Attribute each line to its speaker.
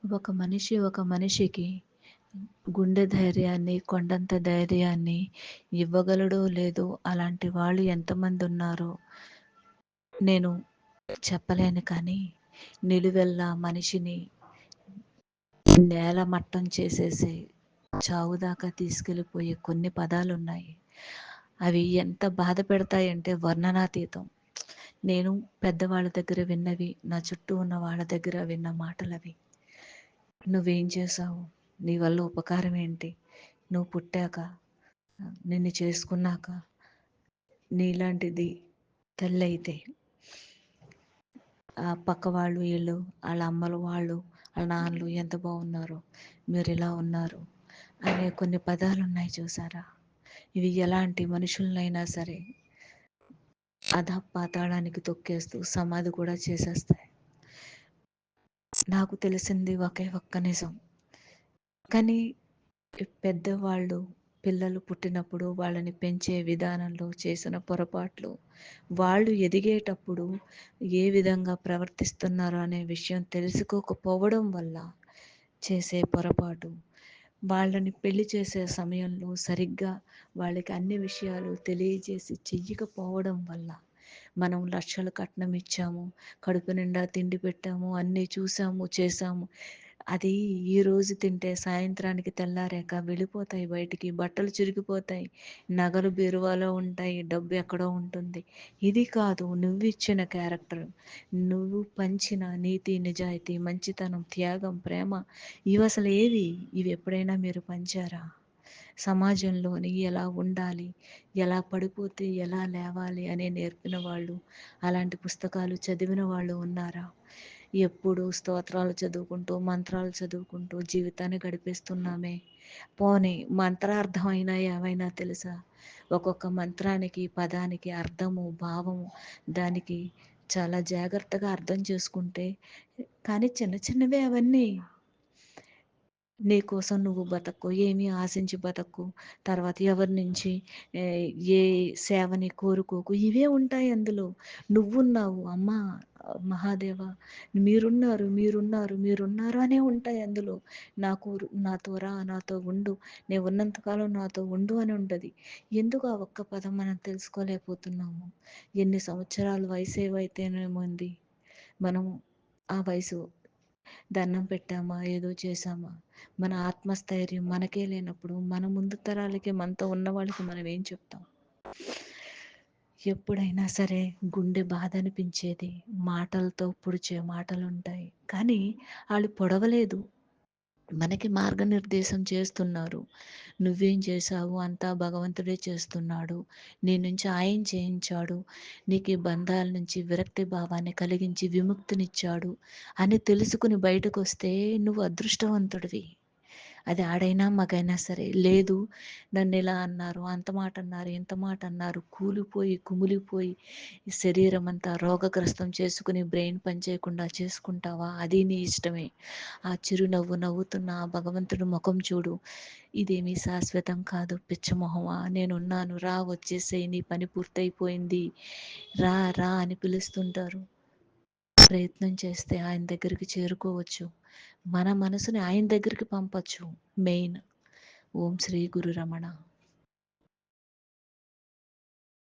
Speaker 1: ఒక మనిషికి గుండె ధైర్యాన్ని, కొండంత ధైర్యాన్ని ఇవ్వగలడో లేదో అలాంటి వాళ్ళు ఎంతమందున్నారో నేను చెప్పలేను కానీ, నిలువెల్లా మనిషిని నేలమట్టం చేసేసి చావు దాకా తీసుకెళ్ళిపోయే కొన్ని పదాలున్నాయి. అవి ఎంత బాధ పెడతాయంటే వర్ణనాతీతం. నేను పెద్దవాళ్ళ దగ్గర విన్నవి, నా చుట్టూ ఉన్న వాళ్ళ దగ్గర విన్న మాటలవి. నువ్వేం చేశావు? నీ వల్ల ఉపకారం ఏంటి? నువ్వు పుట్టాక, నిన్ను చేసుకున్నాక, నీలాంటిది తల్లయితే ఆ పక్క వాళ్ళు వీళ్ళు, వాళ్ళ అమ్మలు వాళ్ళు, వాళ్ళ నాన్నలు ఎంత బాగున్నారో, మీరు ఇలా ఉన్నారు అనే కొన్ని పదాలున్నాయి చూసారా? ఇవి ఎలాంటి మనుషులనైనా సరే అధపాతాళానికి తొక్కేస్తూ సమాధి కూడా చేసేస్తాయి. నాకు తెలిసింది ఒకే ఒక్క నిజం. కానీ పెద్దవాళ్ళు పిల్లలు పుట్టినప్పుడు వాళ్ళని పెంచే విధానంలో చేసిన పొరపాట్లు, వాళ్ళు ఎదిగేటప్పుడు ఏ విధంగా ప్రవర్తిస్తున్నారు అనే విషయం తెలుసుకోకపోవడం వల్ల చేసే పొరపాటు, వాళ్ళని పెళ్లి చేసే సమయంలో సరిగ్గా వాళ్ళకి అన్ని విషయాలు తెలియజేసి చెయ్యకపోవడం వల్ల మనం లక్షలు కట్నం ఇచ్చాము, కడుపు నిండా తిండి పెట్టాము, అన్నీ చూసాము చేసాము, అది ఈరోజు తింటే సాయంత్రానికి తెల్లారాక వెళ్ళిపోతాయి బయటికి, బట్టలు చిరిగిపోతాయి, నగలు బీరువాలో ఉంటాయి, డబ్బు ఎక్కడో ఉంటుంది. ఇది కాదు నువ్వు ఇచ్చిన క్యారెక్టర్, నువ్వు పంచిన నీతి నిజాయితీ మంచితనం త్యాగం ప్రేమ, ఇవి అసలు ఏవి? ఇవి ఎప్పుడైనా మీరు పంచారా? సమాజంలోని ఎలా ఉండాలి, ఎలా పడిపోతే ఎలా లేవాలి అనే నేర్పిన వాళ్ళు, అలాంటి పుస్తకాలు చదివిన వాళ్ళు ఉన్నారా? ఎప్పుడు స్తోత్రాలు చదువుకుంటూ మంత్రాలు చదువుకుంటూ జీవితాన్ని గడిపేస్తున్నామే. పోనీ మంత్రార్థం అయినా ఏమైనా తెలుసా? ఒక్కొక్క మంత్రానికి పదానికి అర్థము భావము దానికి చాలా జాగ్రత్తగా అర్థం చేసుకుంటే, కానీ చిన్న చిన్నవే అవన్నీ. నీ కోసం నువ్వు బతక్కు, ఏమీ ఆశించి బతక్కు, తర్వాత ఎవరి నుంచి ఏ ఏ సేవని కోరుకోకు, ఇవే ఉంటాయి అందులో. నువ్వున్నావు అమ్మా మహాదేవ, మీరున్నారు మీరున్నారు మీరున్నారు అనే ఉంటాయి అందులో. నాతో రా, నాతో ఉండు, నేను ఉన్నంతకాలం నాతో ఉండు అని ఉంటుంది. ఎందుకు ఆ ఒక్క పదం మనం తెలుసుకోలేకపోతున్నాము? ఎన్ని సంవత్సరాల వయసు ఏవైతేనేముంది, మనం ఆ వయసు దండం పెట్టామా, ఏదో చేశామా, మన ఆత్మస్థైర్యం మనకే లేనప్పుడు మన ముందు తరాలకి మనతో ఉన్న వాళ్ళకి మనం ఏం చెప్తాం? ఎప్పుడైనా సరే గుండె బాధ అనిపించేది, మాటలతో పొడిచే మాటలు ఉంటాయి, కానీ వాళ్ళు పొడవలేదు, మనకి మార్గనిర్దేశం చేస్తున్నారు. నువ్వేం చేశావు? అంతా భగవంతుడే చేస్తున్నాడు, నీ నుంచి ఆయన చేయించాడు, నీకు ఈ బంధాల నుంచి విరక్తి భావాన్ని కలిగించి విముక్తినిచ్చాడు అని తెలుసుకుని బయటకు వస్తే నువ్వు అదృష్టవంతుడివి. అది ఆడైనా మగైనా సరే. లేదు, నన్ను ఇలా అన్నారు, అంత మాట అన్నారు, ఇంత మాట అన్నారు, కూలిపోయి కుమిలిపోయి ఈ శరీరం అంతా రోగగ్రస్తం చేసుకుని బ్రెయిన్ పనిచేయకుండా చేసుకుంటావా? అది నీ ఇష్టమే. ఆ చిరునవ్వు నవ్వుతున్న ఆ భగవంతుడు ముఖం చూడు. ఇదేమీ శాశ్వతం కాదు పిచ్చమొహమా, నేనున్నాను రా వచ్చేసేయ్, నీ పని పూర్తయిపోయింది, రా రా అని పిలుస్తుంటారు. ప్రయత్నం చేస్తే ఆయన దగ్గరికి చేరుకోవచ్చు. మన మనసుని ఆయన దగ్గరికి పంపొచ్చు మెయిన్. ఓం శ్రీ గురు రమణ.